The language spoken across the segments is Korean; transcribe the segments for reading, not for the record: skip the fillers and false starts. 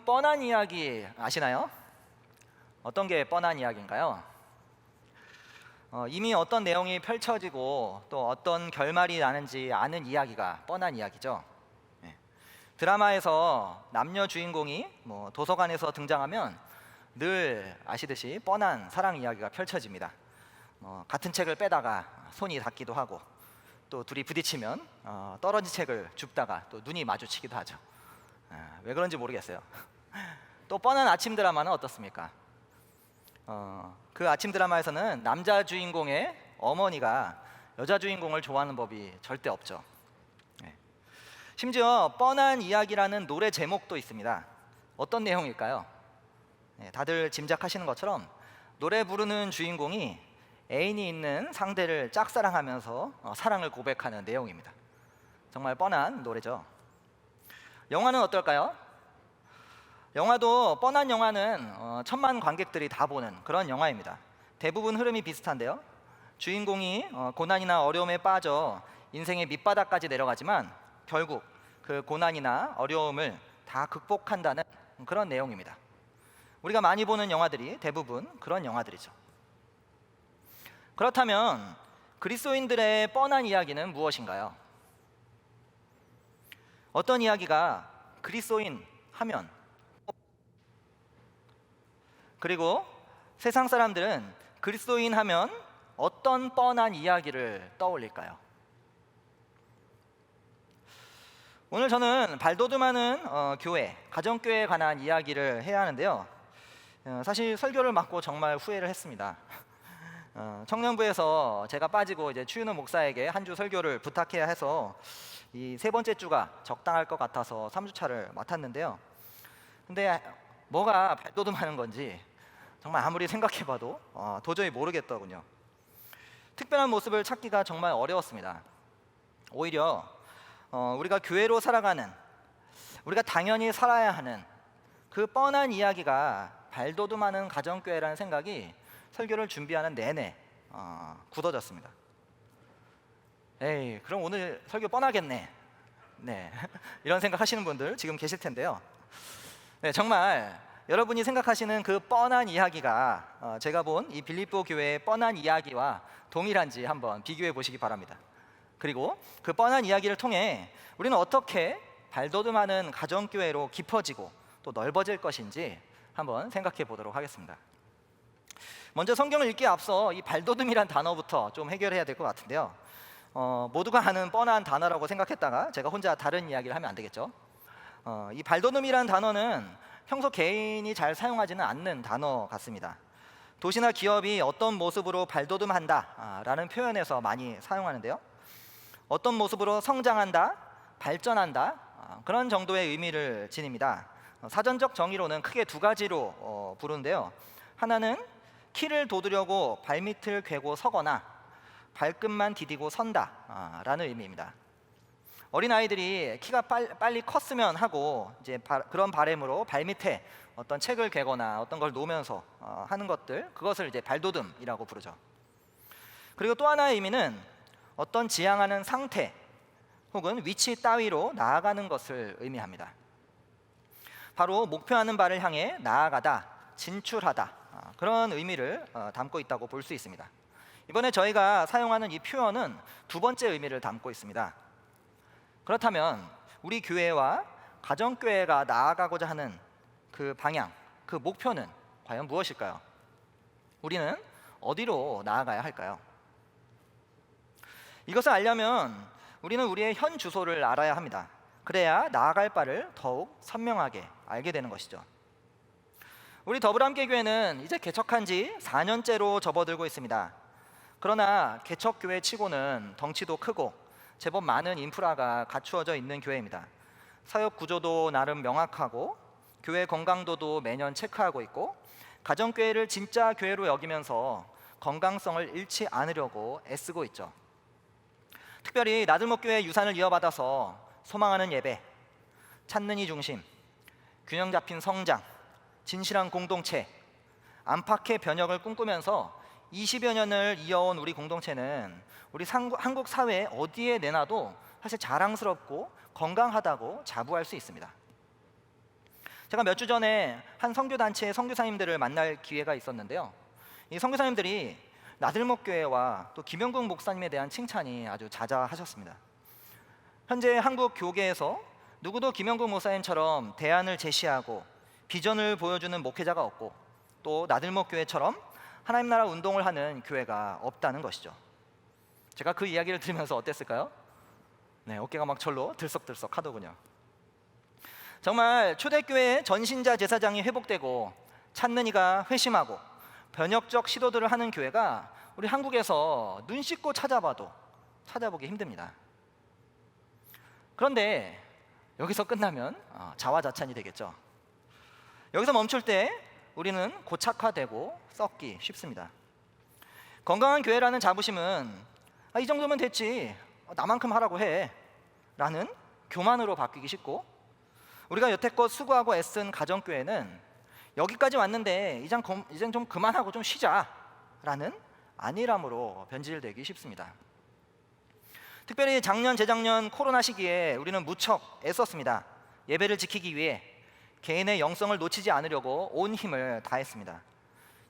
뻔한 이야기 아시나요? 어떤 게 뻔한 이야기인가요? 이미 어떤 내용이 펼쳐지고 또 어떤 결말이 나는지 아는 이야기가 뻔한 이야기죠. 예. 드라마에서 남녀 주인공이 도서관에서 등장하면 늘 아시듯이 뻔한 사랑 이야기가 펼쳐집니다. 같은 책을 빼다가 손이 닿기도 하고 또 둘이 부딪히면 떨어진 책을 줍다가 또 눈이 마주치기도 하죠. 왜 그런지 모르겠어요. 또 뻔한 아침 드라마는 어떻습니까? 그 아침 드라마에서는 남자 주인공의 어머니가 여자 주인공을 좋아하는 법이 절대 없죠. 심지어 뻔한 이야기라는 노래 제목도 있습니다. 어떤 내용일까요? 다들 짐작하시는 것처럼 노래 부르는 주인공이 애인이 있는 상대를 짝사랑하면서 사랑을 고백하는 내용입니다. 정말 뻔한 노래죠. 영화는 어떨까요? 영화도 뻔한 영화는 천만 관객들이 다 보는 그런 영화입니다. 대부분 흐름이 비슷한데요. 주인공이 고난이나 어려움에 빠져 인생의 밑바닥까지 내려가지만 결국 그 고난이나 어려움을 다 극복한다는 그런 내용입니다. 우리가 많이 보는 영화들이 대부분 그런 영화들이죠. 그렇다면 그리스도인들의 뻔한 이야기는 무엇인가요? 어떤 이야기가 그리스도인 하면, 그리고 세상 사람들은 그리스도인 하면 어떤 뻔한 이야기를 떠올릴까요? 오늘 저는 발돋움하는 교회, 가정교회에 관한 이야기를 해야 하는데요. 사실 설교를 맡고 정말 후회를 했습니다. 청년부에서 제가 빠지고 이제 추윤호 목사에게 한 주 설교를 부탁해야 해서 이 세 번째 주가 적당할 것 같아서 3주차를 맡았는데요. 근데 뭐가 발돋움하는 건지 정말 아무리 생각해봐도 도저히 모르겠더군요. 특별한 모습을 찾기가 정말 어려웠습니다. 오히려 우리가 교회로 살아가는, 우리가 당연히 살아야 하는 그 뻔한 이야기가 발돋움하는 가정교회라는 생각이 설교를 준비하는 내내 굳어졌습니다. 에이, 그럼 오늘 설교 뻔하겠네. 네, 이런 생각하시는 분들 지금 계실 텐데요. 네, 정말 여러분이 생각하시는 그 뻔한 이야기가 제가 본 이 빌립보 교회의 뻔한 이야기와 동일한지 한번 비교해 보시기 바랍니다. 그리고 그 뻔한 이야기를 통해 우리는 어떻게 발돋움하는 가정교회로 깊어지고 또 넓어질 것인지 한번 생각해 보도록 하겠습니다. 먼저 성경을 읽기에 앞서 이 발돋움이란 단어부터 좀 해결해야 될 것 같은데요. 모두가 아는 뻔한 단어라고 생각했다가 제가 혼자 다른 이야기를 하면 안 되겠죠. 이 발돋움이란 단어는 평소 개인이 잘 사용하지는 않는 단어 같습니다. 도시나 기업이 어떤 모습으로 발돋움한다 라는 표현에서 많이 사용하는데요. 어떤 모습으로 성장한다, 발전한다, 그런 정도의 의미를 지닙니다. 사전적 정의로는 크게 두 가지로 부르는데요. 하나는 키를 돋우려고 발밑을 괴고 서거나 발끝만 디디고 선다 라는 의미입니다. 어린아이들이 키가 빨리 컸으면 하고 이제 그런 바람으로 발밑에 어떤 책을 괴거나 어떤 걸 놓으면서 하는 것들, 그것을 이제 발돋움이라고 부르죠. 그리고 또 하나의 의미는 어떤 지향하는 상태 혹은 위치 따위로 나아가는 것을 의미합니다. 바로 목표하는 바를 향해 나아가다, 진출하다, 그런 의미를 담고 있다고 볼 수 있습니다. 이번에 저희가 사용하는 이 표현은 두 번째 의미를 담고 있습니다. 그렇다면 우리 교회와 가정교회가 나아가고자 하는 그 방향, 그 목표는 과연 무엇일까요? 우리는 어디로 나아가야 할까요? 이것을 알려면 우리는 우리의 현 주소를 알아야 합니다. 그래야 나아갈 바를 더욱 선명하게 알게 되는 것이죠. 우리 더불함교회는 이제 개척한 지 4년째로 접어들고 있습니다. 그러나 개척교회 치고는 덩치도 크고 제법 많은 인프라가 갖추어져 있는 교회입니다. 사역 구조도 나름 명확하고 교회 건강도도 매년 체크하고 있고 가정교회를 진짜 교회로 여기면서 건강성을 잃지 않으려고 애쓰고 있죠. 특별히 나들목교회 유산을 이어받아서 소망하는 예배, 찾는 이 중심, 균형 잡힌 성장, 진실한 공동체, 안팎의 변혁을 꿈꾸면서 20여 년을 이어온 우리 공동체는 우리 한국 사회에 어디에 내놔도 사실 자랑스럽고 건강하다고 자부할 수 있습니다. 제가 몇 주 전에 한 선교단체의 선교사님들을 만날 기회가 있었는데요. 이 선교사님들이 나들목교회와 또 김영국 목사님에 대한 칭찬이 아주 자자하셨습니다. 현재 한국 교계에서 누구도 김영국 목사님처럼 대안을 제시하고 비전을 보여주는 목회자가 없고, 또 나들목교회처럼 하나님 나라 운동을 하는 교회가 없다는 것이죠. 제가 그 이야기를 들으면서 어땠을까요? 네, 어깨가 막 절로 들썩들썩 하더군요. 정말 초대교회의 전신자 제사장이 회복되고 찾는 이가 회심하고 변혁적 시도들을 하는 교회가 우리 한국에서 눈 씻고 찾아봐도 찾아보기 힘듭니다. 그런데 여기서 끝나면 자화자찬이 되겠죠. 여기서 멈출 때 우리는 고착화되고 썩기 쉽습니다. 건강한 교회라는 자부심은 이 정도면 됐지, 나만큼 하라고 해 라는 교만으로 바뀌기 쉽고, 우리가 여태껏 수고하고 애쓴 가정교회는 여기까지 왔는데 이젠 좀 그만하고 좀 쉬자 라는 안일함으로 변질되기 쉽습니다. 특별히 작년, 재작년 코로나 시기에 우리는 무척 애썼습니다. 예배를 지키기 위해 개인의 영성을 놓치지 않으려고 온 힘을 다했습니다.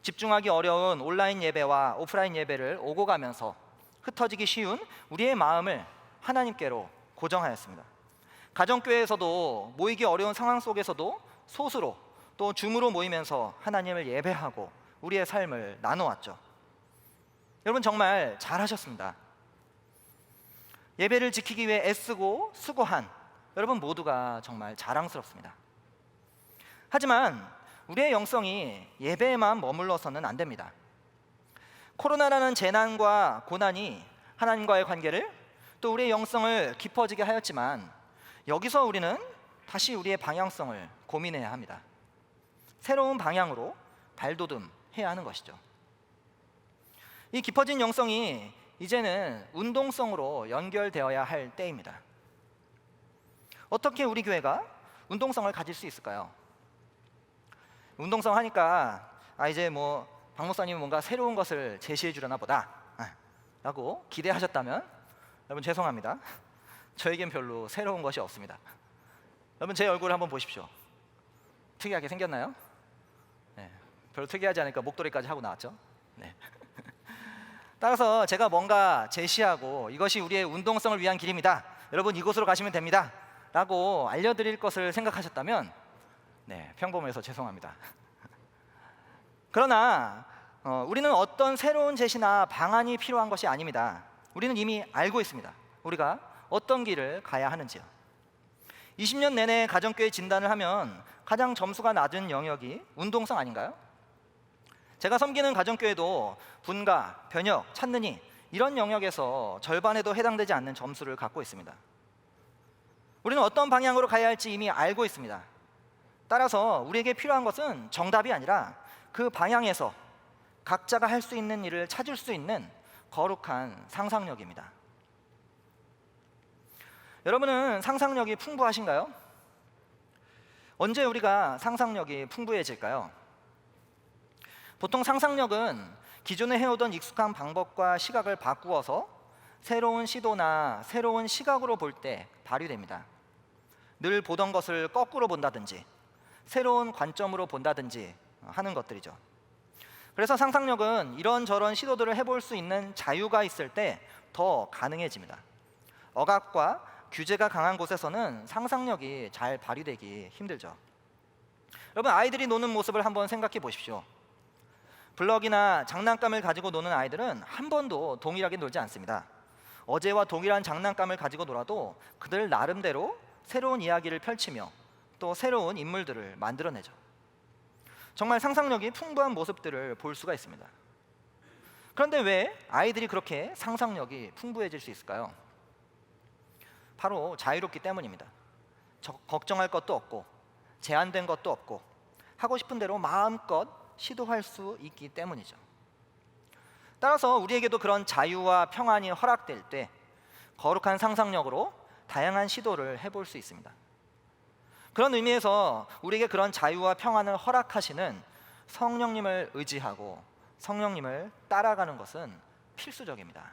집중하기 어려운 온라인 예배와 오프라인 예배를 오고 가면서 흩어지기 쉬운 우리의 마음을 하나님께로 고정하였습니다. 가정교회에서도 모이기 어려운 상황 속에서도 소수로 또 줌으로 모이면서 하나님을 예배하고 우리의 삶을 나누었죠. 여러분 정말 잘하셨습니다. 예배를 지키기 위해 애쓰고 수고한 여러분 모두가 정말 자랑스럽습니다. 하지만 우리의 영성이 예배에만 머물러서는 안 됩니다. 코로나라는 재난과 고난이 하나님과의 관계를, 또 우리의 영성을 깊어지게 하였지만, 여기서 우리는 다시 우리의 방향성을 고민해야 합니다. 새로운 방향으로 발돋움해야 하는 것이죠. 이 깊어진 영성이 이제는 운동성으로 연결되어야 할 때입니다. 어떻게 우리 교회가 운동성을 가질 수 있을까요? 운동성 하니까 이제 뭐 박 목사님이 뭔가 새로운 것을 제시해 주려나 보다 라고 기대하셨다면 여러분 죄송합니다. 저에겐 별로 새로운 것이 없습니다. 여러분 제 얼굴을 한번 보십시오. 특이하게 생겼나요? 네, 별로 특이하지 않으니까 목도리까지 하고 나왔죠. 네. 따라서 제가 뭔가 제시하고 이것이 우리의 운동성을 위한 길입니다, 여러분 이곳으로 가시면 됩니다 라고 알려드릴 것을 생각하셨다면 평범해서 죄송합니다. 그러나 우리는 어떤 새로운 제시나 방안이 필요한 것이 아닙니다. 우리는 이미 알고 있습니다. 우리가 어떤 길을 가야 하는지요. 20년 내내 가정교회 진단을 하면 가장 점수가 낮은 영역이 운동성 아닌가요? 제가 섬기는 가정교회도 분가, 변혁, 찾는 이 이런 영역에서 절반에도 해당되지 않는 점수를 갖고 있습니다. 우리는 어떤 방향으로 가야 할지 이미 알고 있습니다. 따라서 우리에게 필요한 것은 정답이 아니라 그 방향에서 각자가 할 수 있는 일을 찾을 수 있는 거룩한 상상력입니다. 여러분은 상상력이 풍부하신가요? 언제 우리가 상상력이 풍부해질까요? 보통 상상력은 기존에 해오던 익숙한 방법과 시각을 바꾸어서 새로운 시도나 새로운 시각으로 볼 때 발휘됩니다. 늘 보던 것을 거꾸로 본다든지 새로운 관점으로 본다든지 하는 것들이죠. 그래서 상상력은 이런저런 시도들을 해볼 수 있는 자유가 있을 때 더 가능해집니다. 억압과 규제가 강한 곳에서는 상상력이 잘 발휘되기 힘들죠. 여러분 아이들이 노는 모습을 한번 생각해 보십시오. 블럭이나 장난감을 가지고 노는 아이들은 한 번도 동일하게 놀지 않습니다. 어제와 동일한 장난감을 가지고 놀아도 그들 나름대로 새로운 이야기를 펼치며 또 새로운 인물들을 만들어내죠. 정말 상상력이 풍부한 모습들을 볼 수가 있습니다. 그런데 왜 아이들이 그렇게 상상력이 풍부해질 수 있을까요? 바로 자유롭기 때문입니다. 걱정할 것도 없고 제한된 것도 없고 하고 싶은 대로 마음껏 시도할 수 있기 때문이죠. 따라서 우리에게도 그런 자유와 평안이 허락될 때 거룩한 상상력으로 다양한 시도를 해볼 수 있습니다. 그런 의미에서 우리에게 그런 자유와 평안을 허락하시는 성령님을 의지하고 성령님을 따라가는 것은 필수적입니다.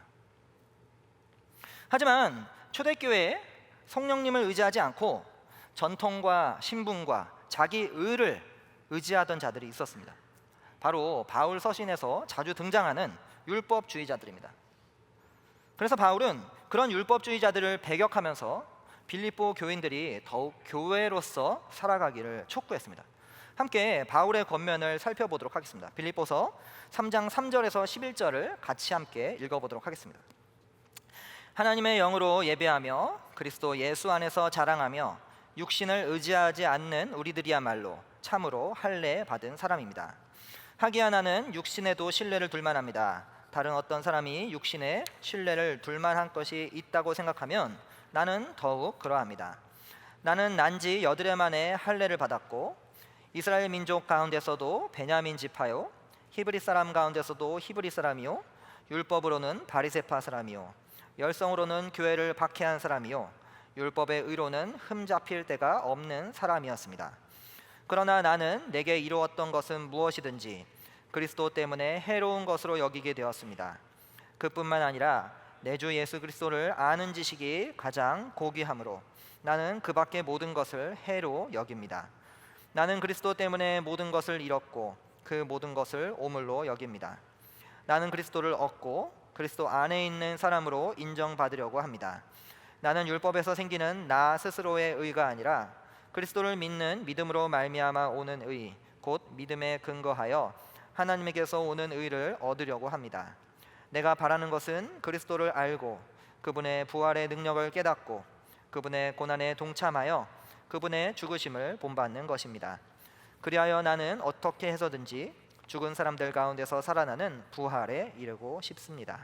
하지만 초대교회에 성령님을 의지하지 않고 전통과 신분과 자기 의를 의지하던 자들이 있었습니다. 바로 바울 서신에서 자주 등장하는 율법주의자들입니다. 그래서 바울은 그런 율법주의자들을 배격하면서 빌립보 교인들이 더욱 교회로서 살아가기를 촉구했습니다. 함께 바울의 권면을 살펴보도록 하겠습니다. 빌립보서 3장 3절에서 11절을 같이 함께 읽어보도록 하겠습니다. 하나님의 영으로 예배하며 그리스도 예수 안에서 자랑하며 육신을 의지하지 않는 우리들이야말로 참으로 할례 받은 사람입니다. 하기야 나는 육신에도 신뢰를 둘만합니다. 다른 어떤 사람이 육신에 신뢰를 둘만한 것이 있다고 생각하면 나는 더욱 그러합니다. 나는 난지 8해 만에 할례를 받았고 이스라엘 민족 가운데서도 베냐민 지파요 히브리 사람 가운데서도 히브리 사람이요 율법으로는 바리새파 사람이요 열성으로는 교회를 박해한 사람이요 율법의 의로는 흠잡힐 데가 없는 사람이었습니다. 그러나 나는 내게 이루었던 것은 무엇이든지 그리스도 때문에 해로운 것으로 여기게 되었습니다. 그뿐만 아니라 내 주 예수 그리스도를 아는 지식이 가장 고귀함으로 나는 그 밖의 모든 것을 해로 여깁니다. 나는 그리스도 때문에 모든 것을 잃었고 그 모든 것을 오물로 여깁니다. 나는 그리스도를 얻고 그리스도 안에 있는 사람으로 인정받으려고 합니다. 나는 율법에서 생기는 나 스스로의 의가 아니라 그리스도를 믿는 믿음으로 말미암아 오는 의, 곧 믿음에 근거하여 하나님에게서 오는 의를 얻으려고 합니다. 내가 바라는 것은 그리스도를 알고 그분의 부활의 능력을 깨닫고 그분의 고난에 동참하여 그분의 죽으심을 본받는 것입니다. 그리하여 나는 어떻게 해서든지 죽은 사람들 가운데서 살아나는 부활에 이르고 싶습니다.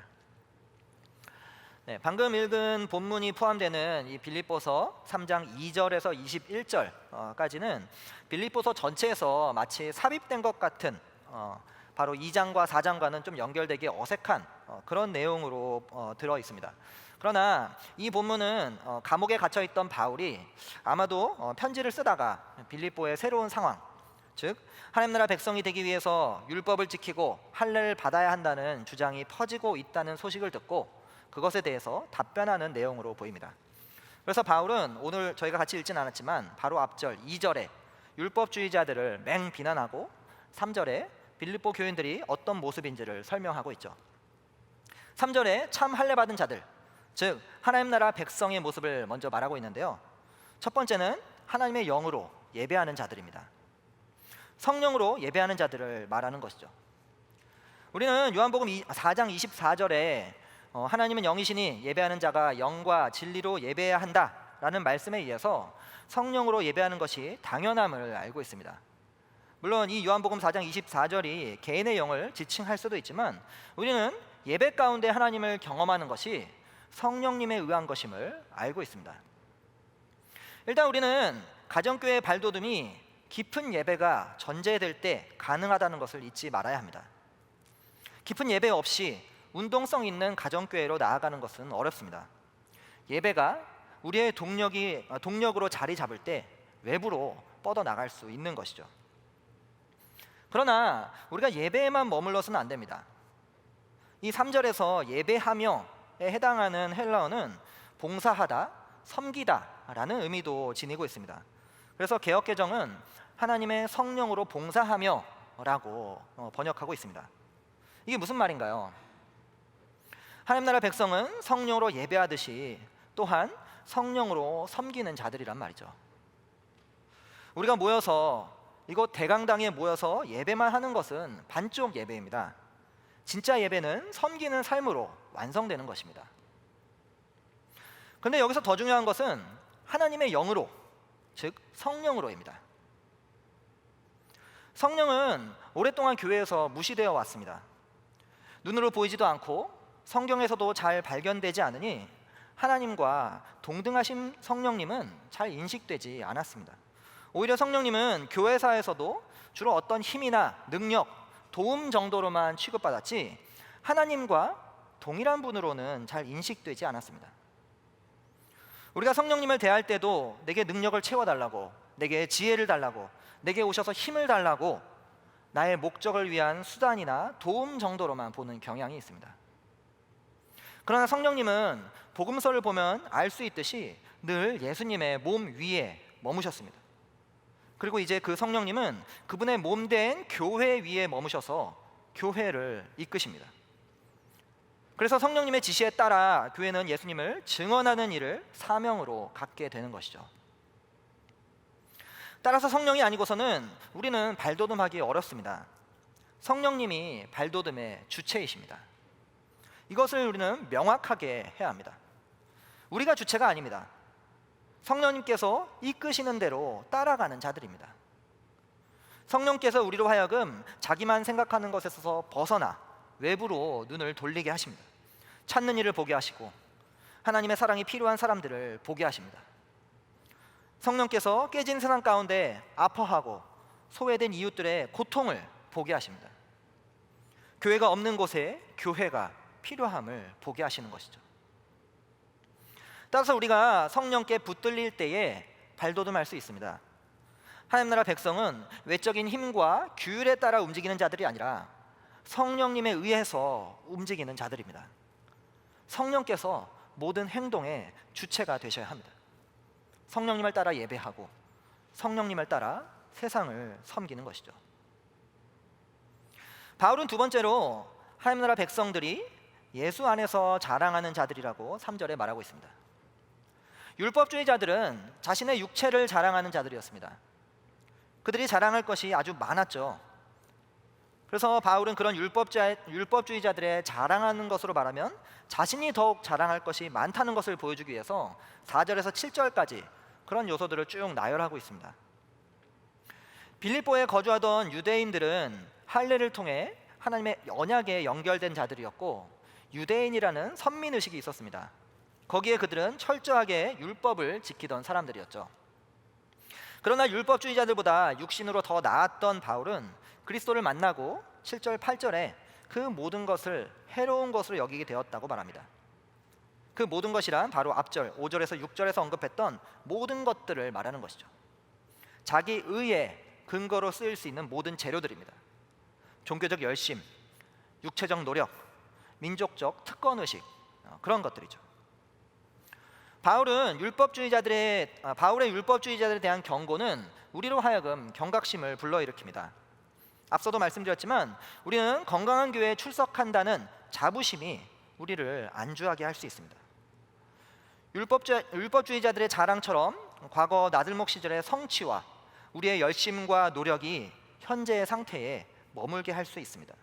방금 읽은 본문이 포함되는 이 빌립보서 3장 2절에서 21절까지는 빌립보서 전체에서 마치 삽입된 것 같은 바로 2장과 4장과는 좀 연결되기 어색한 그런 내용으로 들어 있습니다. 그러나 이 본문은 감옥에 갇혀 있던 바울이 아마도 편지를 쓰다가 빌립보의 새로운 상황, 즉 하나님 나라 백성이 되기 위해서 율법을 지키고 할례를 받아야 한다는 주장이 퍼지고 있다는 소식을 듣고 그것에 대해서 답변하는 내용으로 보입니다. 그래서 바울은 오늘 저희가 같이 읽진 않았지만 바로 앞절 2절에 율법주의자들을 맹 비난하고 3절에 빌립보 교인들이 어떤 모습인지를 설명하고 있죠. 3절에 참 할례 받은 자들, 즉 하나님 나라 백성의 모습을 먼저 말하고 있는데요. 첫 번째는 하나님의 영으로 예배하는 자들입니다. 성령으로 예배하는 자들을 말하는 것이죠. 우리는 요한복음 4장 24절에 하나님은 영이시니 예배하는 자가 영과 진리로 예배해야 한다라는 말씀에 의해서 성령으로 예배하는 것이 당연함을 알고 있습니다. 물론 이 요한복음 4장 24절이 개인의 영을 지칭할 수도 있지만 우리는 예배 가운데 하나님을 경험하는 것이 성령님에 의한 것임을 알고 있습니다. 일단 우리는 가정교회의 발돋움이 깊은 예배가 전제될 때 가능하다는 것을 잊지 말아야 합니다. 깊은 예배 없이 운동성 있는 가정교회로 나아가는 것은 어렵습니다. 예배가 우리의 동력으로 자리 잡을 때 외부로 뻗어나갈 수 있는 것이죠. 그러나 우리가 예배에만 머물러서는 안 됩니다. 이 3절에서 예배하며에 해당하는 헬라어는 봉사하다, 섬기다라는 의미도 지니고 있습니다. 그래서 개역개정은 하나님의 성령으로 봉사하며라고 번역하고 있습니다. 이게 무슨 말인가요? 하나님 나라 백성은 성령으로 예배하듯이 또한 성령으로 섬기는 자들이란 말이죠. 우리가 모여서 이곳 대강당에 모여서 예배만 하는 것은 반쪽 예배입니다. 진짜 예배는 섬기는 삶으로 완성되는 것입니다. 그런데 여기서 더 중요한 것은 하나님의 영으로, 즉 성령으로입니다. 성령은 오랫동안 교회에서 무시되어 왔습니다. 눈으로 보이지도 않고 성경에서도 잘 발견되지 않으니 하나님과 동등하신 성령님은 잘 인식되지 않았습니다. 오히려 성령님은 교회사에서도 주로 어떤 힘이나 능력, 도움 정도로만 취급받았지 하나님과 동일한 분으로는 잘 인식되지 않았습니다. 우리가 성령님을 대할 때도 내게 능력을 채워달라고, 내게 지혜를 달라고, 내게 오셔서 힘을 달라고 나의 목적을 위한 수단이나 도움 정도로만 보는 경향이 있습니다. 그러나 성령님은 복음서를 보면 알 수 있듯이 늘 예수님의 몸 위에 머무셨습니다. 그리고 이제 그 성령님은 그분의 몸된 교회 위에 머무셔서 교회를 이끄십니다. 그래서 성령님의 지시에 따라 교회는 예수님을 증언하는 일을 사명으로 갖게 되는 것이죠. 따라서 성령이 아니고서는 우리는 발돋움하기 어렵습니다. 성령님이 발돋움의 주체이십니다. 이것을 우리는 명확하게 해야 합니다. 우리가 주체가 아닙니다. 성령님께서 이끄시는 대로 따라가는 자들입니다. 성령께서 우리로 하여금 자기만 생각하는 것에서 벗어나 외부로 눈을 돌리게 하십니다. 찾는 일을 보게 하시고 하나님의 사랑이 필요한 사람들을 보게 하십니다. 성령께서 깨진 세상 가운데 아파하고 소외된 이웃들의 고통을 보게 하십니다. 교회가 없는 곳에 교회가 필요함을 보게 하시는 것이죠. 따라서 우리가 성령께 붙들릴 때에 발돋움할 수 있습니다. 하나님 나라 백성은 외적인 힘과 규율에 따라 움직이는 자들이 아니라 성령님에 의해서 움직이는 자들입니다. 성령께서 모든 행동의 주체가 되셔야 합니다. 성령님을 따라 예배하고 성령님을 따라 세상을 섬기는 것이죠. 바울은 두 번째로 하나님 나라 백성들이 예수 안에서 자랑하는 자들이라고 3절에 말하고 있습니다. 율법주의자들은 자신의 육체를 자랑하는 자들이었습니다. 그들이 자랑할 것이 아주 많았죠. 그래서 바울은 그런 율법주의자들의 자랑하는 것으로 말하면 자신이 더욱 자랑할 것이 많다는 것을 보여주기 위해서 4절에서 7절까지 그런 요소들을 쭉 나열하고 있습니다. 빌립보에 거주하던 유대인들은 할례를 통해 하나님의 언약에 연결된 자들이었고 유대인이라는 선민의식이 있었습니다. 거기에 그들은 철저하게 율법을 지키던 사람들이었죠. 그러나 율법주의자들보다 육신으로 더 나았던 바울은 그리스도를 만나고 7절 8절에 그 모든 것을 해로운 것으로 여기게 되었다고 말합니다. 그 모든 것이란 바로 앞절 5절에서 6절에서 언급했던 모든 것들을 말하는 것이죠. 자기 의의 근거로 쓰일 수 있는 모든 재료들입니다. 종교적 열심, 육체적 노력, 민족적 특권의식, 그런 것들이죠. 바울의 율법주의자들에 대한 경고는 우리로 하여금 경각심을 불러일으킵니다. 앞서도 말씀드렸지만 우리는 건강한 교회에 출석한다는 자부심이 우리를 안주하게 할 수 있습니다. 율법주의자들의 자랑처럼 과거 나들목 시절의 성취와 우리의 열심과 노력이 현재의 상태에 머물게 할 수 있습니다.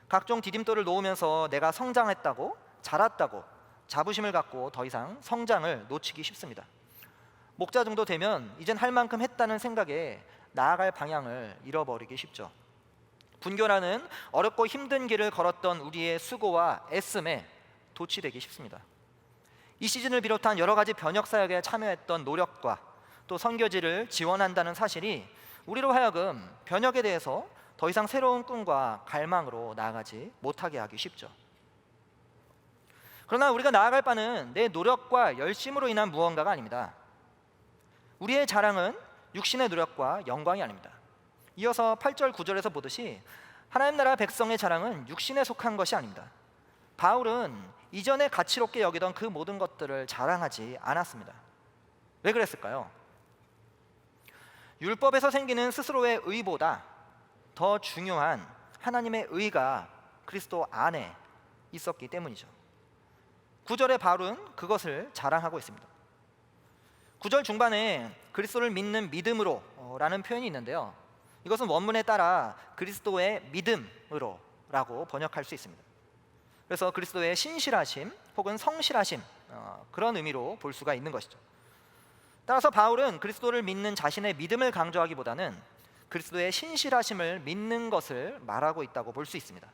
각종 디딤돌을 놓으면서 내가 성장했다고 자랐다고 자부심을 갖고 더 이상 성장을 놓치기 쉽습니다. 목자 정도 되면 이젠 할 만큼 했다는 생각에 나아갈 방향을 잃어버리기 쉽죠. 분교라는 어렵고 힘든 길을 걸었던 우리의 수고와 애씀에 도취되기 쉽습니다. 이 시즌을 비롯한 여러 가지 변혁 사역에 참여했던 노력과 또 선교지를 지원한다는 사실이 우리로 하여금 변혁에 대해서 더 이상 새로운 꿈과 갈망으로 나아가지 못하게 하기 쉽죠. 그러나 우리가 나아갈 바는 내 노력과 열심으로 인한 무언가가 아닙니다. 우리의 자랑은 육신의 노력과 영광이 아닙니다. 이어서 8절 9절에서 보듯이 하나님 나라 백성의 자랑은 육신에 속한 것이 아닙니다. 바울은 이전에 가치롭게 여기던 그 모든 것들을 자랑하지 않았습니다. 왜 그랬을까요? 율법에서 생기는 스스로의 의보다 더 중요한 하나님의 의가 그리스도 안에 있었기 때문이죠. 9절에 바울은 그것을 자랑하고 있습니다. 9절 중반에 그리스도를 믿는 믿음으로 라는 표현이 있는데요, 이것은 원문에 따라 그리스도의 믿음으로 라고 번역할 수 있습니다. 그래서 그리스도의 신실하심 혹은 성실하심, 그런 의미로 볼 수가 있는 것이죠. 따라서 바울은 그리스도를 믿는 자신의 믿음을 강조하기보다는 그리스도의 신실하심을 믿는 것을 말하고 있다고 볼 수 있습니다.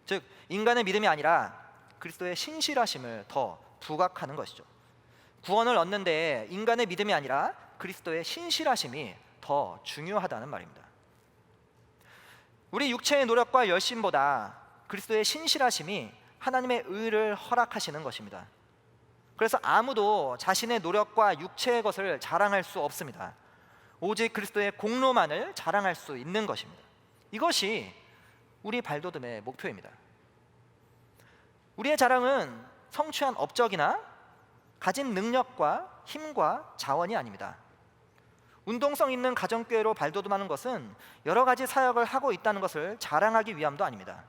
즉 인간의 믿음이 아니라 그리스도의 신실하심을 더 부각하는 것이죠. 구원을 얻는 데 인간의 믿음이 아니라 그리스도의 신실하심이 더 중요하다는 말입니다. 우리 육체의 노력과 열심보다 그리스도의 신실하심이 하나님의 의를 허락하시는 것입니다. 그래서 아무도 자신의 노력과 육체의 것을 자랑할 수 없습니다. 오직 그리스도의 공로만을 자랑할 수 있는 것입니다. 이것이 우리 발돋움의 목표입니다. 우리의 자랑은 성취한 업적이나 가진 능력과 힘과 자원이 아닙니다. 운동성 있는 가정교회로 발돋움하는 것은 여러 가지 사역을 하고 있다는 것을 자랑하기 위함도 아닙니다.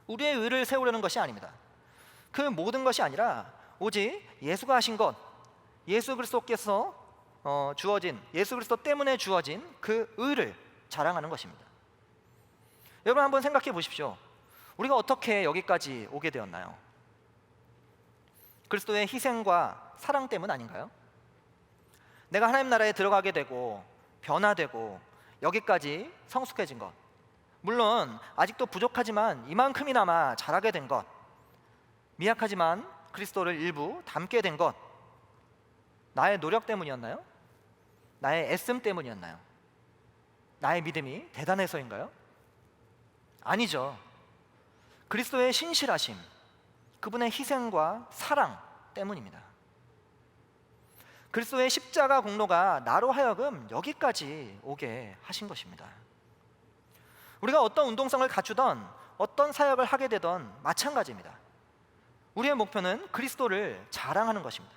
우리의 의를 세우려는 것이 아닙니다. 그 모든 것이 아니라 오직 예수가 하신 것, 예수 그리스도께서 예수 그리스도 때문에 주어진 그 의를 자랑하는 것입니다. 여러분 한번 생각해 보십시오. 우리가 어떻게 여기까지 오게 되었나요? 그리스도의 희생과 사랑 때문 아닌가요? 내가 하나님 나라에 들어가게 되고 변화되고 여기까지 성숙해진 것, 물론 아직도 부족하지만 이만큼이나마 잘하게 된 것, 미약하지만 그리스도를 일부 닮게 된 것, 나의 노력 때문이었나요? 나의 애씀 때문이었나요? 나의 믿음이 대단해서인가요? 아니죠. 그리스도의 신실하심, 그분의 희생과 사랑 때문입니다. 그리스도의 십자가 공로가 나로 하여금 여기까지 오게 하신 것입니다. 우리가 어떤 운동성을 갖추던 어떤 사역을 하게 되던 마찬가지입니다. 우리의 목표는 그리스도를 자랑하는 것입니다.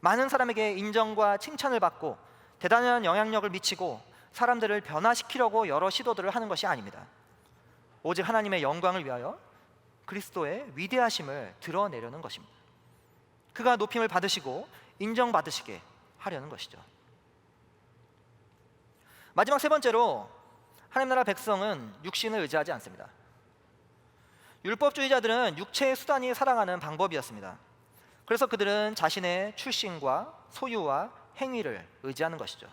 많은 사람에게 인정과 칭찬을 받고 대단한 영향력을 미치고 사람들을 변화시키려고 여러 시도들을 하는 것이 아닙니다. 오직 하나님의 영광을 위하여 그리스도의 위대하심을 드러내려는 것입니다. 그가 높임을 받으시고 인정받으시게 하려는 것이죠. 마지막 세 번째로, 하나님 나라 백성은 육신을 의지하지 않습니다. 율법주의자들은 육체의 수단이 살아가는 방법이었습니다. 그래서 그들은 자신의 출신과 소유와 행위를 의지하는 것이죠.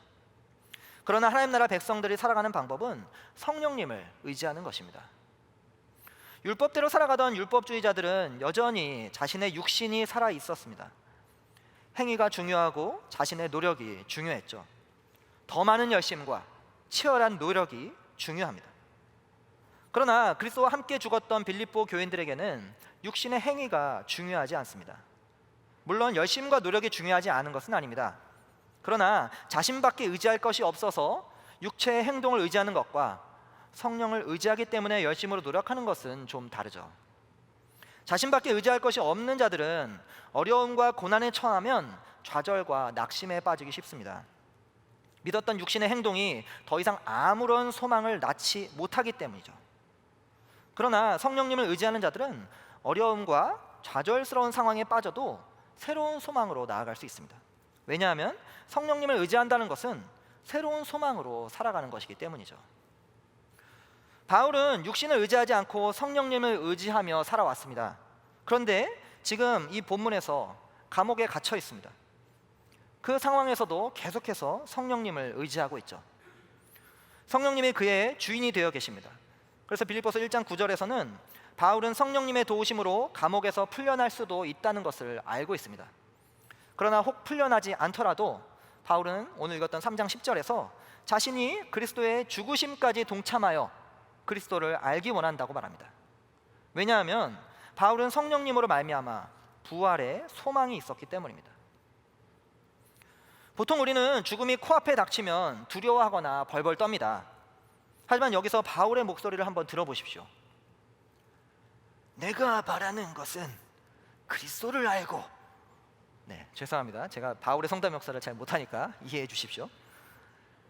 그러나 하나님 나라 백성들이 살아가는 방법은 성령님을 의지하는 것입니다. 율법대로 살아가던 율법주의자들은 여전히 자신의 육신이 살아 있었습니다. 행위가 중요하고 자신의 노력이 중요했죠. 더 많은 열심과 치열한 노력이 중요합니다. 그러나 그리스도와 함께 죽었던 빌립보 교인들에게는 육신의 행위가 중요하지 않습니다. 물론 열심과 노력이 중요하지 않은 것은 아닙니다. 그러나 자신밖에 의지할 것이 없어서 육체의 행동을 의지하는 것과 성령을 의지하기 때문에 열심으로 노력하는 것은 좀 다르죠. 자신밖에 의지할 것이 없는 자들은 어려움과 고난에 처하면 좌절과 낙심에 빠지기 쉽습니다. 믿었던 육신의 행동이 더 이상 아무런 소망을 낳지 못하기 때문이죠. 그러나 성령님을 의지하는 자들은 어려움과 좌절스러운 상황에 빠져도 새로운 소망으로 나아갈 수 있습니다. 왜냐하면 성령님을 의지한다는 것은 새로운 소망으로 살아가는 것이기 때문이죠. 바울은 육신을 의지하지 않고 성령님을 의지하며 살아왔습니다. 그런데 지금 이 본문에서 감옥에 갇혀 있습니다. 그 상황에서도 계속해서 성령님을 의지하고 있죠. 성령님이 그의 주인이 되어 계십니다. 그래서 빌립보서 1장 9절에서는 바울은 성령님의 도우심으로 감옥에서 풀려날 수도 있다는 것을 알고 있습니다. 그러나 혹 풀려나지 않더라도 바울은 오늘 읽었던 3장 10절에서 자신이 그리스도의 죽으심까지 동참하여 그리스도를 알기 원한다고 말합니다. 왜냐하면 바울은 성령님으로 말미암아 부활의 소망이 있었기 때문입니다. 보통 우리는 죽음이 코앞에 닥치면 두려워하거나 벌벌 떱니다. 하지만 여기서 바울의 목소리를 한번 들어보십시오. 내가 바라는 것은 그리스도를 알고, 죄송합니다. 제가 바울의 성담 역사를 잘 못하니까 이해해 주십시오.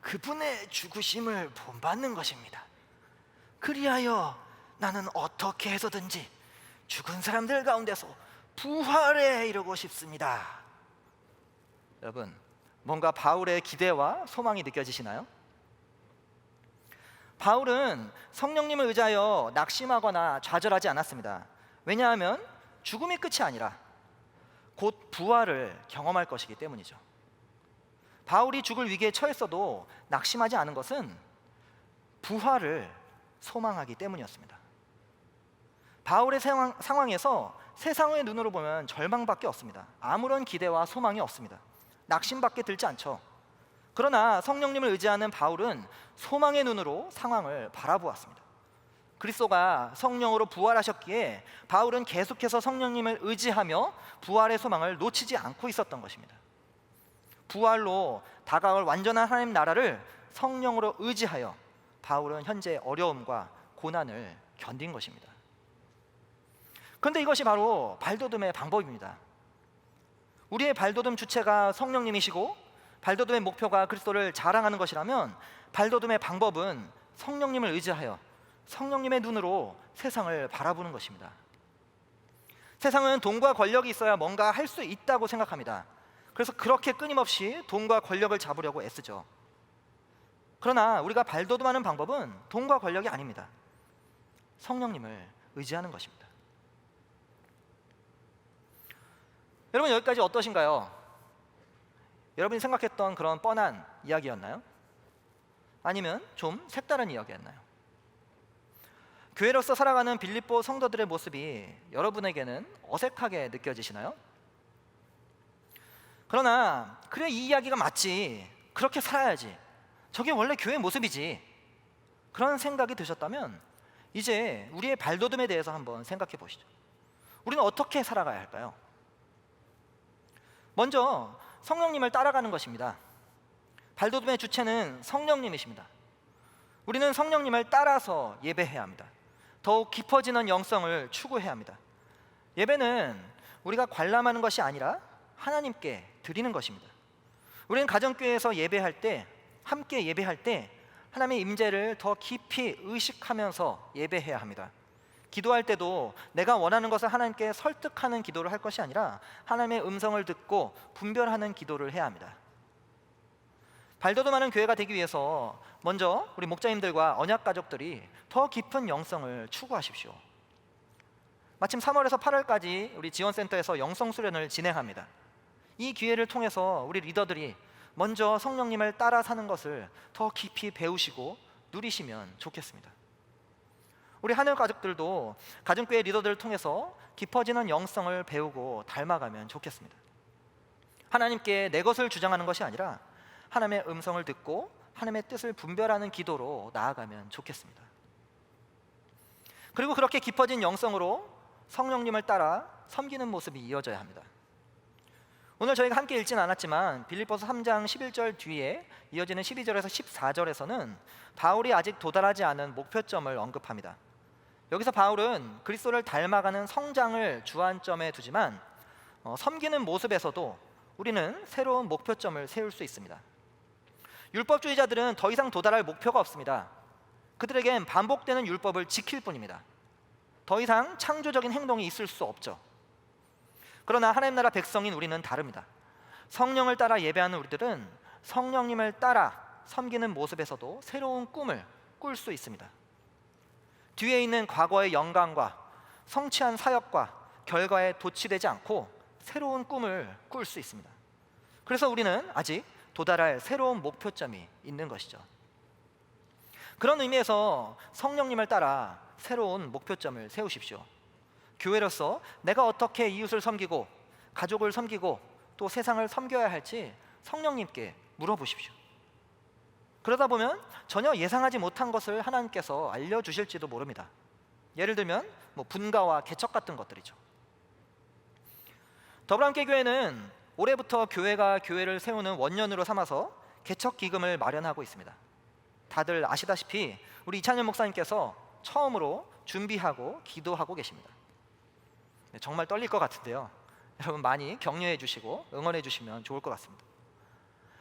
그분의 죽으심을 본받는 것입니다. 그리하여 나는 어떻게 해서든지 죽은 사람들 가운데서 부활에 이르고 싶습니다. 여러분, 뭔가 바울의 기대와 소망이 느껴지시나요? 바울은 성령님을 의지하여 낙심하거나 좌절하지 않았습니다. 왜냐하면 죽음이 끝이 아니라 곧 부활을 경험할 것이기 때문이죠. 바울이 죽을 위기에 처했어도 낙심하지 않은 것은 부활을 소망하기 때문이었습니다. 바울의 상황에서 세상의 눈으로 보면 절망밖에 없습니다. 아무런 기대와 소망이 없습니다. 낙심밖에 들지 않죠. 그러나 성령님을 의지하는 바울은 소망의 눈으로 상황을 바라보았습니다. 그리스도가 성령으로 부활하셨기에 바울은 계속해서 성령님을 의지하며 부활의 소망을 놓치지 않고 있었던 것입니다. 부활로 다가올 완전한 하나님 나라를 성령으로 의지하여 바울은 현재 어려움과 고난을 견딘 것입니다. 그런데 이것이 바로 발돋움의 방법입니다. 우리의 발돋움 주체가 성령님이시고 발돋움의 목표가 그리스도를 자랑하는 것이라면 발돋움의 방법은 성령님을 의지하여 성령님의 눈으로 세상을 바라보는 것입니다. 세상은 돈과 권력이 있어야 뭔가 할 수 있다고 생각합니다. 그래서 그렇게 끊임없이 돈과 권력을 잡으려고 애쓰죠. 그러나 우리가 발돋움하는 방법은 돈과 권력이 아닙니다. 성령님을 의지하는 것입니다. 여러분, 여기까지 어떠신가요? 여러분이 생각했던 그런 뻔한 이야기였나요? 아니면 좀 색다른 이야기였나요? 교회로서 살아가는 빌립보 성도들의 모습이 여러분에게는 어색하게 느껴지시나요? 그러나 그래, 이 이야기가 맞지, 그렇게 살아야지, 저게 원래 교회 모습이지, 그런 생각이 드셨다면 이제 우리의 발돋움에 대해서 한번 생각해 보시죠. 우리는 어떻게 살아가야 할까요? 먼저 성령님을 따라가는 것입니다. 발돋움의 주체는 성령님이십니다. 우리는 성령님을 따라서 예배해야 합니다. 더욱 깊어지는 영성을 추구해야 합니다. 예배는 우리가 관람하는 것이 아니라 하나님께 드리는 것입니다. 우리는 가정교회에서 예배할 때, 함께 예배할 때 하나님의 임재를 더 깊이 의식하면서 예배해야 합니다. 기도할 때도 내가 원하는 것을 하나님께 설득하는 기도를 할 것이 아니라 하나님의 음성을 듣고 분별하는 기도를 해야 합니다. 발돋움하는 교회가 되기 위해서 먼저 우리 목자님들과 언약 가족들이 더 깊은 영성을 추구하십시오. 마침 3월에서 8월까지 우리 지원센터에서 영성 수련을 진행합니다. 이 기회를 통해서 우리 리더들이 먼저 성령님을 따라 사는 것을 더 깊이 배우시고 누리시면 좋겠습니다. 우리 하늘 가족들도 가정교회 리더들을 통해서 깊어지는 영성을 배우고 닮아가면 좋겠습니다. 하나님께 내 것을 주장하는 것이 아니라 하나님의 음성을 듣고 하나님의 뜻을 분별하는 기도로 나아가면 좋겠습니다. 그리고 그렇게 깊어진 영성으로 성령님을 따라 섬기는 모습이 이어져야 합니다. 오늘 저희가 함께 읽지는 않았지만 빌립보서 3장 11절 뒤에 이어지는 12절에서 14절에서는 바울이 아직 도달하지 않은 목표점을 언급합니다. 여기서 바울은 그리스도를 닮아가는 성장을 주안점에 두지만 섬기는 모습에서도 우리는 새로운 목표점을 세울 수 있습니다. 율법주의자들은 더 이상 도달할 목표가 없습니다. 그들에겐 반복되는 율법을 지킬 뿐입니다. 더 이상 창조적인 행동이 있을 수 없죠. 그러나 하나님 나라 백성인 우리는 다릅니다. 성령을 따라 예배하는 우리들은 성령님을 따라 섬기는 모습에서도 새로운 꿈을 꿀 수 있습니다. 뒤에 있는 과거의 영광과 성취한 사역과 결과에 도취되지 않고 새로운 꿈을 꿀 수 있습니다. 그래서 우리는 아직 도달할 새로운 목표점이 있는 것이죠. 그런 의미에서 성령님을 따라 새로운 목표점을 세우십시오. 교회로서 내가 어떻게 이웃을 섬기고 가족을 섬기고 또 세상을 섬겨야 할지 성령님께 물어보십시오. 그러다 보면 전혀 예상하지 못한 것을 하나님께서 알려주실지도 모릅니다. 예를 들면 분가와 개척 같은 것들이죠. 더불어함께교회는 올해부터 교회가 교회를 세우는 원년으로 삼아서 개척 기금을 마련하고 있습니다. 다들 아시다시피 우리 이찬열 목사님께서 처음으로 준비하고 기도하고 계십니다. 정말 떨릴 것 같은데요. 여러분 많이 격려해 주시고 응원해 주시면 좋을 것 같습니다.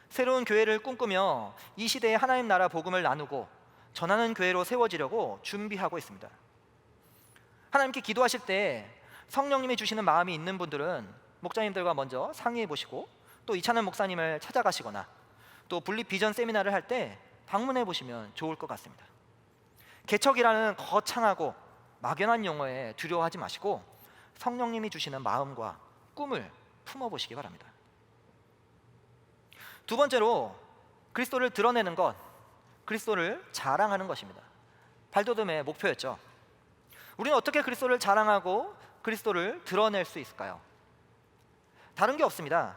새로운 교회를 꿈꾸며 이 시대에 하나님 나라 복음을 나누고 전하는 교회로 세워지려고 준비하고 있습니다. 하나님께 기도하실 때 성령님이 주시는 마음이 있는 분들은 목자님들과 먼저 상의해 보시고 또 이찬원 목사님을 찾아가시거나 또 분립 비전 세미나를 할 때 방문해 보시면 좋을 것 같습니다. 개척이라는 거창하고 막연한 용어에 두려워하지 마시고 성령님이 주시는 마음과 꿈을 품어보시기 바랍니다. 두 번째로 그리스도를 드러내는 것, 그리스도를 자랑하는 것입니다. 발돋움의 목표였죠. 우리는 어떻게 그리스도를 자랑하고 그리스도를 드러낼 수 있을까요? 다른 게 없습니다.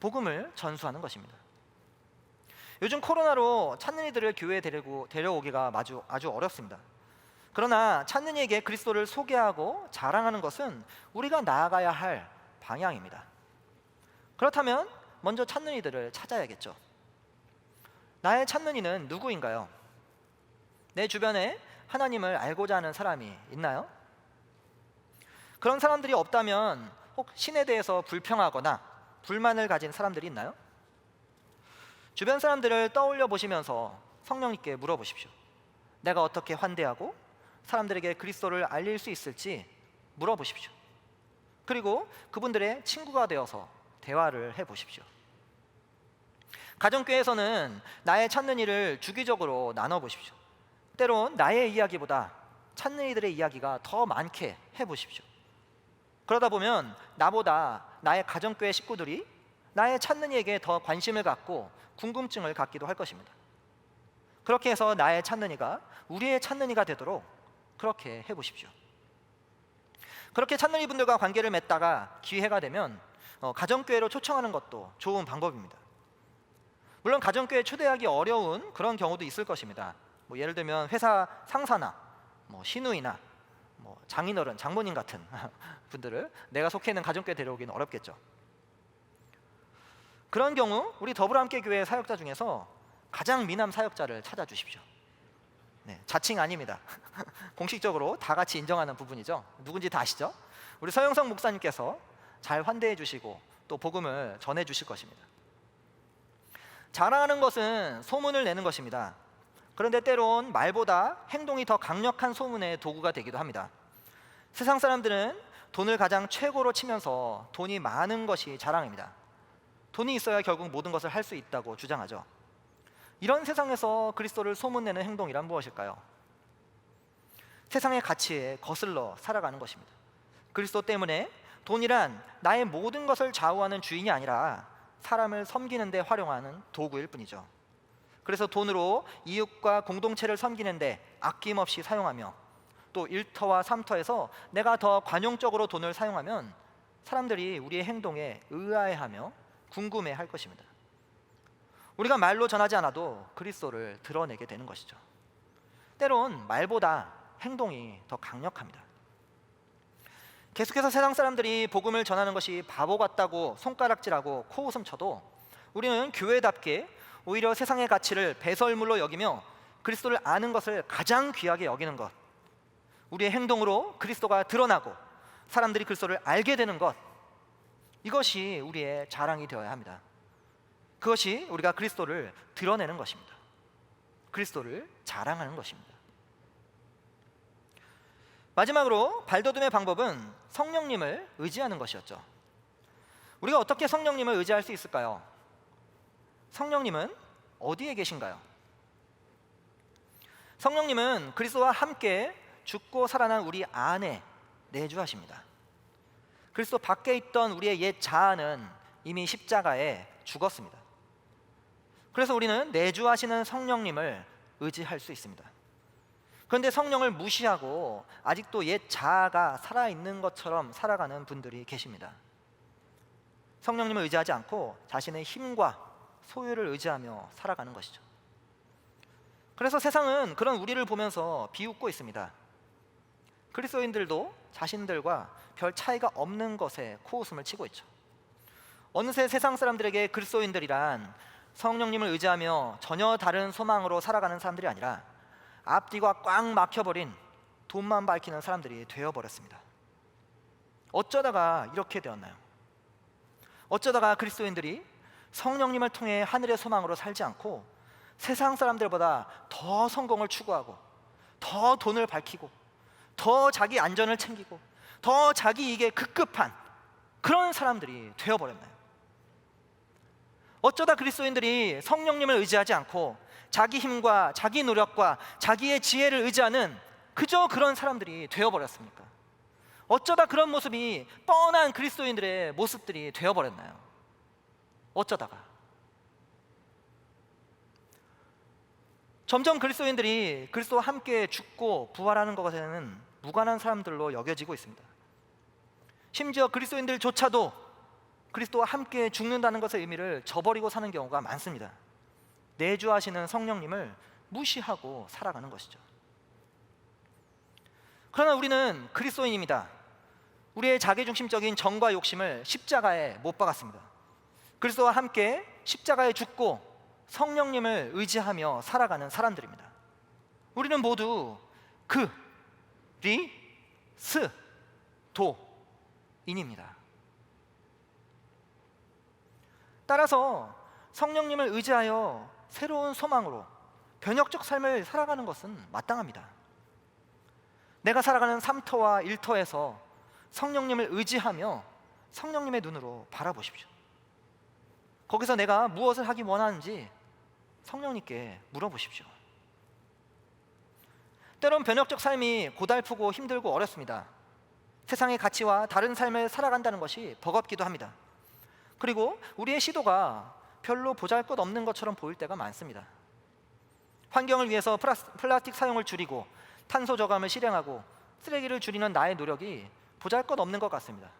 복음을 전수하는 것입니다. 요즘 코로나로 찾는 이들을 교회에 데려오기가 아주 어렵습니다. 그러나 찾는 이에게 그리스도를 소개하고 자랑하는 것은 우리가 나아가야 할 방향입니다. 그렇다면 먼저 찾는 이들을 찾아야겠죠. 나의 찾는 이는 누구인가요? 내 주변에 하나님을 알고자 하는 사람이 있나요? 그런 사람들이 없다면 혹 신에 대해서 불평하거나 불만을 가진 사람들이 있나요? 주변 사람들을 떠올려 보시면서 성령님께 물어보십시오. 내가 어떻게 환대하고 사람들에게 그리스도를 알릴 수 있을지 물어보십시오. 그리고 그분들의 친구가 되어서 대화를 해보십시오. 가정교회에서는 나의 찾는 일을 주기적으로 나눠보십시오. 때론 나의 이야기보다 찾는 이들의 이야기가 더 많게 해보십시오. 그러다 보면 나보다 나의 가정교회 식구들이 나의 찾는 이에게 더 관심을 갖고 궁금증을 갖기도 할 것입니다. 그렇게 해서 나의 찾는 이가 우리의 찾는 이가 되도록 그렇게 해보십시오. 그렇게 찾는 이분들과 관계를 맺다가 기회가 되면 가정교회로 초청하는 것도 좋은 방법입니다. 물론 가정교회 초대하기 어려운 그런 경우도 있을 것입니다. 예를 들면 회사 상사나 시누이나 장인어른, 장모님 같은 분들을 내가 속해 있는 가정교회 데려오기는 어렵겠죠. 그런 경우 우리 더불어함께 교회 사역자 중에서 가장 미남 사역자를 찾아주십시오. 네, 자칭 아닙니다. 공식적으로 다 같이 인정하는 부분이죠. 누군지 다 아시죠? 우리 서영석 목사님께서 잘 환대해 주시고 또 복음을 전해 주실 것입니다. 자랑하는 것은 소문을 내는 것입니다. 그런데 때론 말보다 행동이 더 강력한 소문의 도구가 되기도 합니다. 세상 사람들은 돈을 가장 최고로 치면서 돈이 많은 것이 자랑입니다. 돈이 있어야 결국 모든 것을 할 수 있다고 주장하죠. 이런 세상에서 그리스도를 소문내는 행동이란 무엇일까요? 세상의 가치에 거슬러 살아가는 것입니다. 그리스도 때문에 돈이란 나의 모든 것을 좌우하는 주인이 아니라 사람을 섬기는 데 활용하는 도구일 뿐이죠. 그래서 돈으로 이웃과 공동체를 섬기는 데 아낌없이 사용하며 또 일터와 삼터에서 내가 더 관용적으로 돈을 사용하면 사람들이 우리의 행동에 의아해하며 궁금해할 것입니다. 우리가 말로 전하지 않아도 그리스도를 드러내게 되는 것이죠. 때론 말보다 행동이 더 강력합니다. 계속해서 세상 사람들이 복음을 전하는 것이 바보 같다고 손가락질하고 코웃음 쳐도 우리는 교회답게 오히려 세상의 가치를 배설물로 여기며 그리스도를 아는 것을 가장 귀하게 여기는 것, 우리의 행동으로 그리스도가 드러나고 사람들이 그리스도를 알게 되는 것, 이것이 우리의 자랑이 되어야 합니다. 그것이 우리가 그리스도를 드러내는 것입니다. 그리스도를 자랑하는 것입니다. 마지막으로 발돋움의 방법은 성령님을 의지하는 것이었죠. 우리가 어떻게 성령님을 의지할 수 있을까요? 성령님은 어디에 계신가요? 성령님은 그리스도와 함께 죽고 살아난 우리 안에 내주하십니다. 그리스도 밖에 있던 우리의 옛 자아는 이미 십자가에 죽었습니다. 그래서 우리는 내주하시는 성령님을 의지할 수 있습니다. 그런데 성령을 무시하고 아직도 옛 자아가 살아있는 것처럼 살아가는 분들이 계십니다. 성령님을 의지하지 않고 자신의 힘과 소유를 의지하며 살아가는 것이죠. 그래서 세상은 그런 우리를 보면서 비웃고 있습니다. 그리스도인들도 자신들과 별 차이가 없는 것에 코웃음을 치고 있죠. 어느새 세상 사람들에게 그리스도인들이란 성령님을 의지하며 전혀 다른 소망으로 살아가는 사람들이 아니라 앞뒤가 꽉 막혀버린 돈만 밝히는 사람들이 되어버렸습니다. 어쩌다가 이렇게 되었나요? 어쩌다가 그리스도인들이 성령님을 통해 하늘의 소망으로 살지 않고 세상 사람들보다 더 성공을 추구하고 더 돈을 밝히고 더 자기 안전을 챙기고 더 자기 이익에 급급한 그런 사람들이 되어버렸나요? 어쩌다 그리스도인들이 성령님을 의지하지 않고 자기 힘과 자기 노력과 자기의 지혜를 의지하는 그저 그런 사람들이 되어버렸습니까? 어쩌다 그런 모습이 뻔한 그리스도인들의 모습들이 되어버렸나요? 어쩌다가 점점 그리스도인들이 그리스도와 함께 죽고 부활하는 것에는 무관한 사람들로 여겨지고 있습니다. 심지어 그리스도인들조차도 그리스도와 함께 죽는다는 것의 의미를 저버리고 사는 경우가 많습니다. 내주하시는 성령님을 무시하고 살아가는 것이죠. 그러나 우리는 그리스도인입니다. 우리의 자기중심적인 정과 욕심을 십자가에 못 박았습니다. 그리스도와 함께 십자가에 죽고 성령님을 의지하며 살아가는 사람들입니다. 우리는 모두 그리스도인입니다. 따라서 성령님을 의지하여 새로운 소망으로 변혁적 삶을 살아가는 것은 마땅합니다. 내가 살아가는 3터와 1터에서 성령님을 의지하며 성령님의 눈으로 바라보십시오. 거기서 내가 무엇을 하기 원하는지 성령님께 물어보십시오. 때론 변혁적 삶이 고달프고 힘들고 어렵습니다. 세상의 가치와 다른 삶을 살아간다는 것이 버겁기도 합니다. 그리고 우리의 시도가 별로 보잘것없는 것처럼 보일 때가 많습니다. 환경을 위해서 플라스틱 사용을 줄이고 탄소 저감을 실행하고 쓰레기를 줄이는 나의 노력이 보잘것없는 것 같습니다.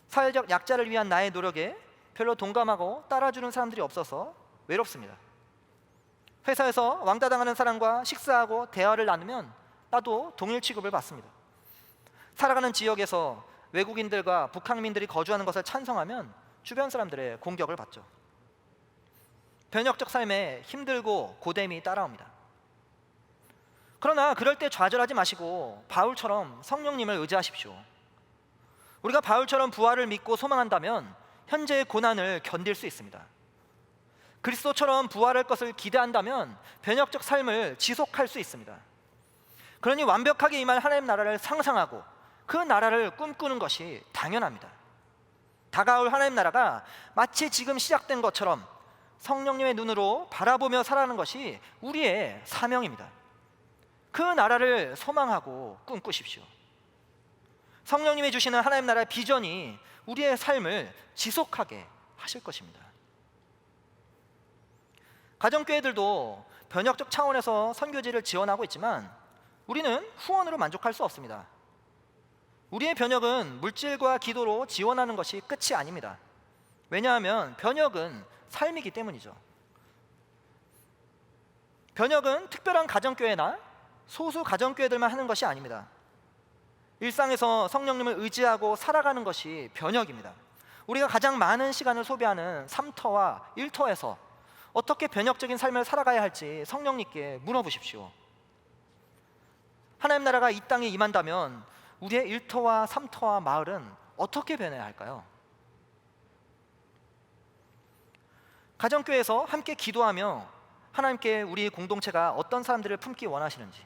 사회적 약자를 위한 나의 노력에 별로 동감하고 따라주는 사람들이 없어서 외롭습니다. 회사에서 왕따당하는 사람과 식사하고 대화를 나누면 나도 동일 취급을 받습니다. 살아가는 지역에서 외국인들과 북한민들이 거주하는 것을 찬성하면 주변 사람들의 공격을 받죠. 변혁적 삶에 힘들고 고됨이 따라옵니다. 그러나 그럴 때 좌절하지 마시고 바울처럼 성령님을 의지하십시오. 우리가 바울처럼 부활을 믿고 소망한다면 현재의 고난을 견딜 수 있습니다. 그리스도처럼 부활할 것을 기대한다면 변혁적 삶을 지속할 수 있습니다. 그러니 완벽하게 임할 하나님 나라를 상상하고 그 나라를 꿈꾸는 것이 당연합니다. 다가올 하나님 나라가 마치 지금 시작된 것처럼 성령님의 눈으로 바라보며 살아가는 것이 우리의 사명입니다. 그 나라를 소망하고 꿈꾸십시오. 성령님이 주시는 하나님 나라의 비전이 우리의 삶을 지속하게 하실 것입니다. 가정교회들도 변혁적 차원에서 선교지를 지원하고 있지만 우리는 후원으로 만족할 수 없습니다. 우리의 변혁은 물질과 기도로 지원하는 것이 끝이 아닙니다. 왜냐하면 변혁은 삶이기 때문이죠. 변혁은 특별한 가정교회나 소수 가정교회들만 하는 것이 아닙니다. 일상에서 성령님을 의지하고 살아가는 것이 변혁입니다. 우리가 가장 많은 시간을 소비하는 3터와 1터에서 어떻게 변혁적인 삶을 살아가야 할지 성령님께 물어보십시오. 하나님 나라가 이 땅에 임한다면 우리의 1터와 3터와 마을은 어떻게 변해야 할까요? 가정교회에서 함께 기도하며 하나님께 우리 공동체가 어떤 사람들을 품기 원하시는지,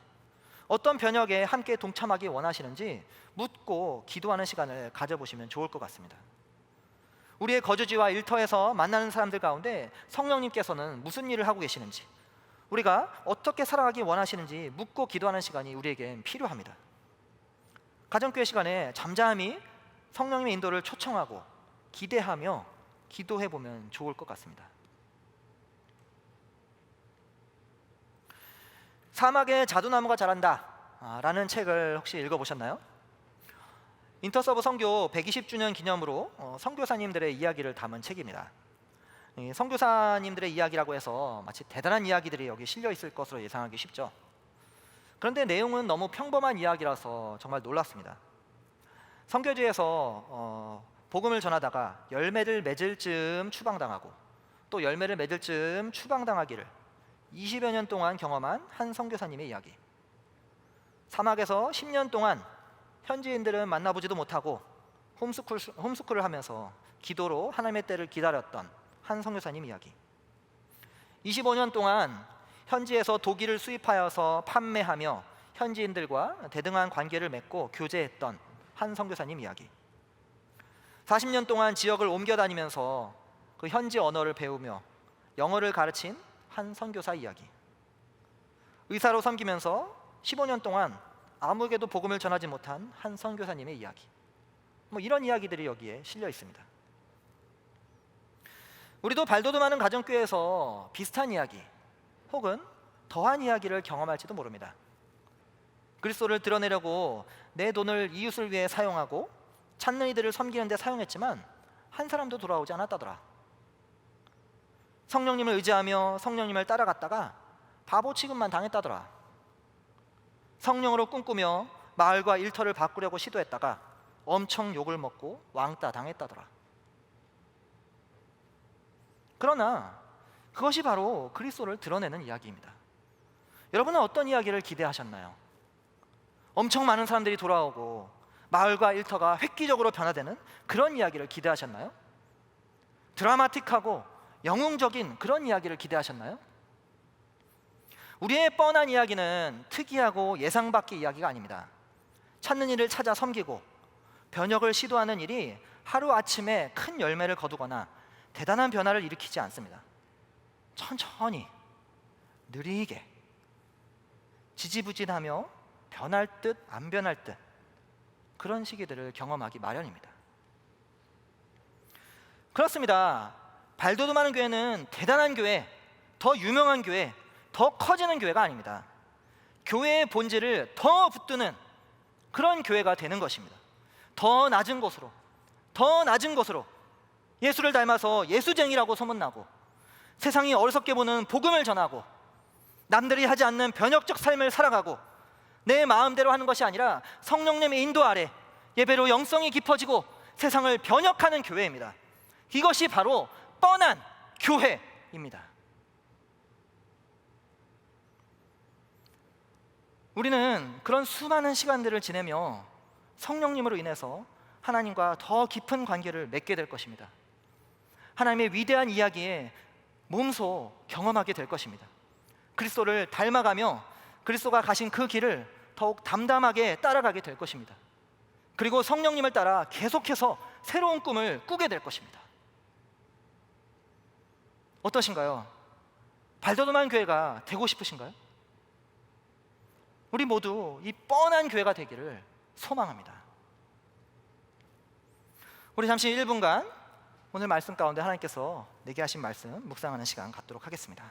어떤 변혁에 함께 동참하기 원하시는지 묻고 기도하는 시간을 가져보시면 좋을 것 같습니다. 우리의 거주지와 일터에서 만나는 사람들 가운데 성령님께서는 무슨 일을 하고 계시는지, 우리가 어떻게 살아가기 원하시는지 묻고 기도하는 시간이 우리에겐 필요합니다. 가정교회 시간에 잠잠히 성령님의 인도를 초청하고 기대하며 기도해보면 좋을 것 같습니다. 사막에 자두나무가 자란다 라는 책을 혹시 읽어보셨나요? 인터서브 선교 120주년 기념으로 선교사님들의 이야기를 담은 책입니다. 선교사님들의 이야기라고 해서 마치 대단한 이야기들이 여기 실려 있을 것으로 예상하기 쉽죠. 그런데 내용은 너무 평범한 이야기라서 정말 놀랐습니다. 선교지에서 복음을 전하다가 열매를 맺을 즈음 추방당하고 또 열매를 맺을 즈음 추방당하기를 20여 년 동안 경험한 한 선교사님의 이야기. 사막에서 10년 동안 현지인들은 만나보지도 못하고 홈스쿨을 하면서 기도로 하나님의 때를 기다렸던 한 선교사님 이야기. 25년 동안 현지에서 독일을 수입하여서 판매하며 현지인들과 대등한 관계를 맺고 교제했던 한 선교사님 이야기. 40년 동안 지역을 옮겨 다니면서 그 현지 언어를 배우며 영어를 가르친 한 선교사 이야기. 의사로 섬기면서 15년 동안 아무에게도 복음을 전하지 못한 한 선교사님의 이야기. 이런 이야기들이 여기에 실려 있습니다. 우리도 발돋움하는 가정교회에서 비슷한 이야기 혹은 더한 이야기를 경험할지도 모릅니다. 그리스도를 드러내려고 내 돈을 이웃을 위해 사용하고 찾는 이들을 섬기는 데 사용했지만 한 사람도 돌아오지 않았다더라. 성령님을 의지하며 성령님을 따라갔다가 바보 취급만 당했다더라. 성령으로 꿈꾸며 마을과 일터를 바꾸려고 시도했다가 엄청 욕을 먹고 왕따 당했다더라. 그러나 그것이 바로 그리스도를 드러내는 이야기입니다. 여러분은 어떤 이야기를 기대하셨나요? 엄청 많은 사람들이 돌아오고 마을과 일터가 획기적으로 변화되는 그런 이야기를 기대하셨나요? 드라마틱하고 영웅적인 그런 이야기를 기대하셨나요? 우리의 뻔한 이야기는 특이하고 예상 밖의 이야기가 아닙니다. 찾는 일을 찾아 섬기고 변혁을 시도하는 일이 하루아침에 큰 열매를 거두거나 대단한 변화를 일으키지 않습니다. 천천히, 느리게, 지지부진하며 변할 듯 안 변할 듯 그런 시기들을 경험하기 마련입니다. 그렇습니다. 발돋움하는 교회는 대단한 교회, 더 유명한 교회, 더 커지는 교회가 아닙니다. 교회의 본질을 더 붙드는 그런 교회가 되는 것입니다. 더 낮은 곳으로, 더 낮은 곳으로 예수를 닮아서 예수쟁이라고 소문나고 세상이 어리석게 보는 복음을 전하고 남들이 하지 않는 변혁적 삶을 살아가고 내 마음대로 하는 것이 아니라 성령님의 인도 아래 예배로 영성이 깊어지고 세상을 변혁하는 교회입니다. 이것이 바로 뻔한 교회입니다. 우리는 그런 수많은 시간들을 지내며 성령님으로 인해서 하나님과 더 깊은 관계를 맺게 될 것입니다. 하나님의 위대한 이야기에 몸소 경험하게 될 것입니다. 그리스도를 닮아가며 그리스도가 가신 그 길을 더욱 담담하게 따라가게 될 것입니다. 그리고 성령님을 따라 계속해서 새로운 꿈을 꾸게 될 것입니다. 어떠신가요? 발돋움한 교회가 되고 싶으신가요? 우리 모두 이 뻔한 교회가 되기를 소망합니다. 우리 잠시 1분간 오늘 말씀 가운데 하나님께서 내게 하신 말씀 묵상하는 시간 갖도록 하겠습니다.